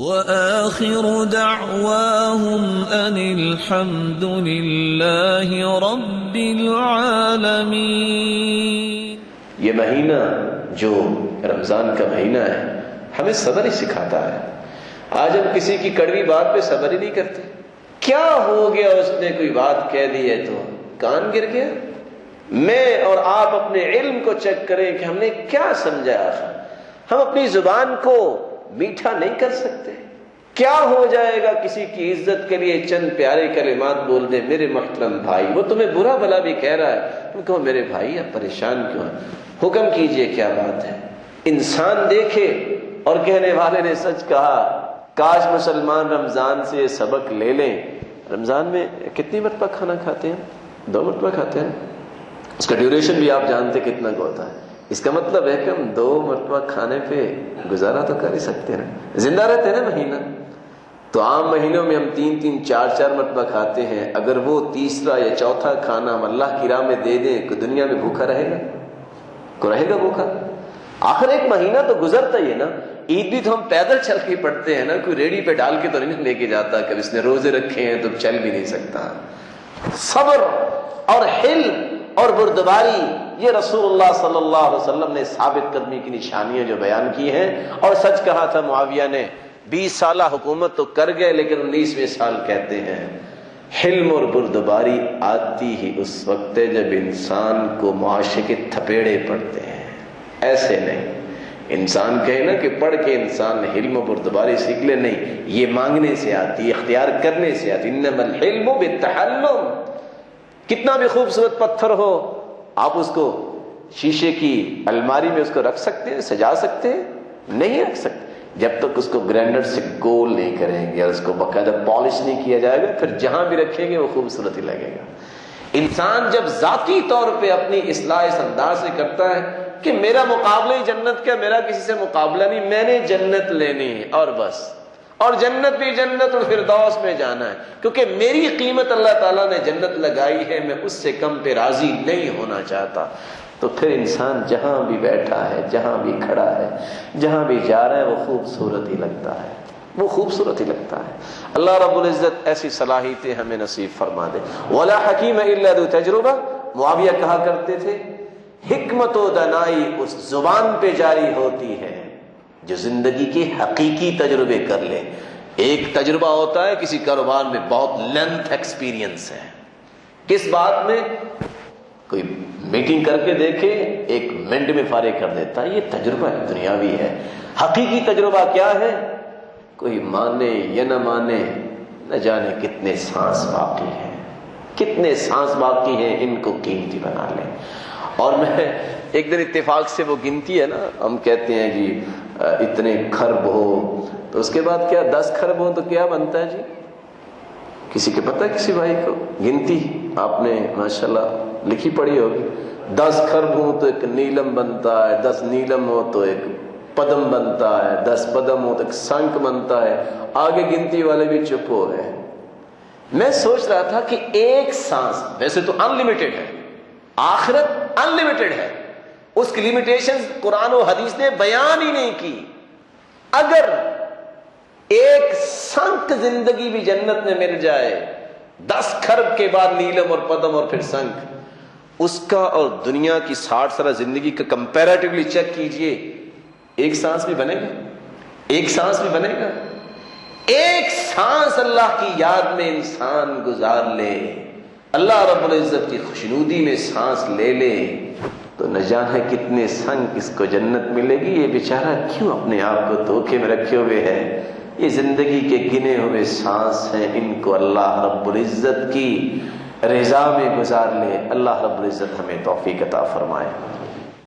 وآخر دعواهم أن الحمد لله رب العالمين۔ یہ مہینہ جو رمضان کا مہینہ ہے ہمیں صبر ہی سکھاتا ہے۔ آج ہم کسی کی کڑوی بات پہ صبر ہی نہیں کرتے۔ کیا ہو گیا اس نے کوئی بات کہہ دی ہے تو کان گر گیا؟ میں اور آپ اپنے علم کو چیک کریں کہ ہم نے کیا سمجھا آخر۔ ہم اپنی زبان کو میٹھا نہیں کر سکتے؟ کیا ہو جائے گا کسی کی عزت کے لیے چند پیارے کلمات بول دے، میرے محترم بھائی، وہ تمہیں برا بھلا بھی کہہ رہا ہے، تم کہو میرے بھائی آپ پریشان کیوں ہیں، حکم کیجئے کیا بات ہے۔ انسان دیکھے، اور کہنے والے نے سچ کہا، کاش مسلمان رمضان سے سبق لے لیں۔ رمضان میں کتنی مرتبہ کھانا کھاتے ہیں؟ 2 مرتبہ کھاتے ہیں۔ اس کا ڈیوریشن بھی آپ جانتے کتنا کا ہوتا ہے۔ اس کا مطلب ہے کہ ہم 2 مرتبہ کھانے پہ گزارا تو کر ہی سکتے ہیں، زندہ رہتے ہیں نا مہینہ۔ تو عام مہینوں میں ہم 3 4 مرتبہ کھاتے ہیں، اگر وہ تیسرا یا چوتھا کھانا ہم اللہ کی راہ میں دے دیں، کوئی دنیا میں بھوکا رہے گا؟ کوئی رہے گا بھوکا؟ آخر ایک مہینہ تو گزرتا ہی ہے نا۔ عید بھی تو ہم پیدل چل کے پڑھتے ہیں نا، کوئی ریڑھی پہ ڈال کے تو نہیں لے کے جاتا کہ اس نے روزے رکھے ہیں تو چل بھی نہیں سکتا۔ صبر اور حلم اور بردباری، یہ رسول اللہ صلی اللہ علیہ وسلم نے ثابت قدمی کی نشانیاں جو بیان کی ہیں۔ اور سچ کہا تھا معاویہ نے، 20 سالہ حکومت تو کر گئے لیکن 19ویں سال کہتے ہیں حلم اور بردباری آتی ہی اس وقت ہے جب انسان کو معاشرے کے تھپیڑے پڑتے ہیں، ایسے نہیں۔ انسان کہے نا کہ پڑھ کے انسان حلم و بردباری سیکھ لے، نہیں، یہ مانگنے سے آتی، اختیار کرنے سے آتی۔ انما الحلم بالتحلم۔ کتنا بھی خوبصورت پتھر ہو، آپ اس کو شیشے کی الماری میں اس کو رکھ سکتے ہیں، سجا سکتے ہیں؟ نہیں رکھ سکتے جب تک اس کو گرینڈر سے گول نہیں کریں گے اور اس کو باقاعدہ پالش نہیں کیا جائے گا، پھر جہاں بھی رکھیں گے وہ خوبصورت ہی لگے گا۔ انسان جب ذاتی طور پہ اپنی اصلاح اس انداز سے کرتا ہے کہ میرا مقابلہ ہی جنت کا، میرا کسی سے مقابلہ نہیں، میں نے جنت لینی ہے اور بس، اور جنت بھی جنت الفردوس میں جانا ہے، کیونکہ میری قیمت اللہ تعالیٰ نے جنت لگائی ہے، میں اس سے کم پہ راضی نہیں ہونا چاہتا۔ تو پھر انسان جہاں بھی بیٹھا ہے، جہاں بھی کھڑا ہے، جہاں بھی جا رہا ہے، وہ خوبصورت ہی لگتا ہے، وہ خوبصورت ہی لگتا ہے۔ اللہ رب العزت ایسی صلاحیتیں ہمیں نصیب فرما دے۔ وَلَا حَكِيمَ إِلَّا ذُو تَجْرُبَةٍ۔ معاویہ کہا کرتے تھے حکمت و دانائی اس زبان پہ جاری ہوتی ہے جو زندگی کے حقیقی تجربے کر لے۔ ایک تجربہ ہوتا ہے کسی کاروبار میں بہت لینتھ ایکسپیرینس ہے، کس بات میں؟ کوئی میٹنگ کر کے دیکھے 1 منٹ میں فارغ کر دیتا ہے، یہ تجربہ دنیاوی ہے۔ حقیقی تجربہ کیا ہے؟ کوئی مانے یا نہ مانے، نہ جانے کتنے سانس باقی ہیں، کتنے سانس باقی ہیں، ان کو قیمتی بنا لیں۔ اور میں ایک دن اتفاق سے وہ گنتی ہے نا، ہم کہتے ہیں جی اتنے کھرب ہو، تو اس کے بعد کیا 10 کھرب ہو تو کیا بنتا ہے جی؟ کسی کے پتہ ہے کسی بھائی کو؟ گنتی آپ نے ماشاءاللہ لکھی پڑھی ہوگی، 10 کھرب ہو تو ایک نیلم بنتا ہے، 10 نیلم ہو تو ایک پدم بنتا ہے، 10 پدم ہو تو ایک سنک بنتا ہے۔ آگے گنتی والے بھی چپ ہو گئے۔ میں سوچ رہا تھا کہ ایک سانس ویسے تو انلیمیٹڈ ہے، آخرت انلیمیٹڈ ہے، اس کی لیمیٹیشنز قرآن و حدیث نے بیان ہی نہیں کی۔ اگر ایک سنک زندگی بھی جنت میں مل جائے، 10 کھرب کے بعد نیلم اور پدم اور پھر سنک، اس کا اور دنیا کی 60 سالہ زندگی کا کمپیریٹیولی چیک کیجئے، ایک سانس بھی بنے گا؟ ایک سانس بھی بنے گا؟ ایک سانس اللہ کی یاد میں انسان گزار لے، اللہ رب العزت کی خوشنودی میں سانس لے لے، تو نہ جانے کتنے سنگ اس کو جنت ملے گی۔ یہ بیچارہ کیوں اپنے آپ کو دھوکے میں رکھے ہوئے ہے؟ یہ زندگی کے گنے ہوئے سانس ہیں، ان کو اللہ رب العزت کی رضا میں گزار لے۔ اللہ رب العزت ہمیں توفیق عطا فرمائے۔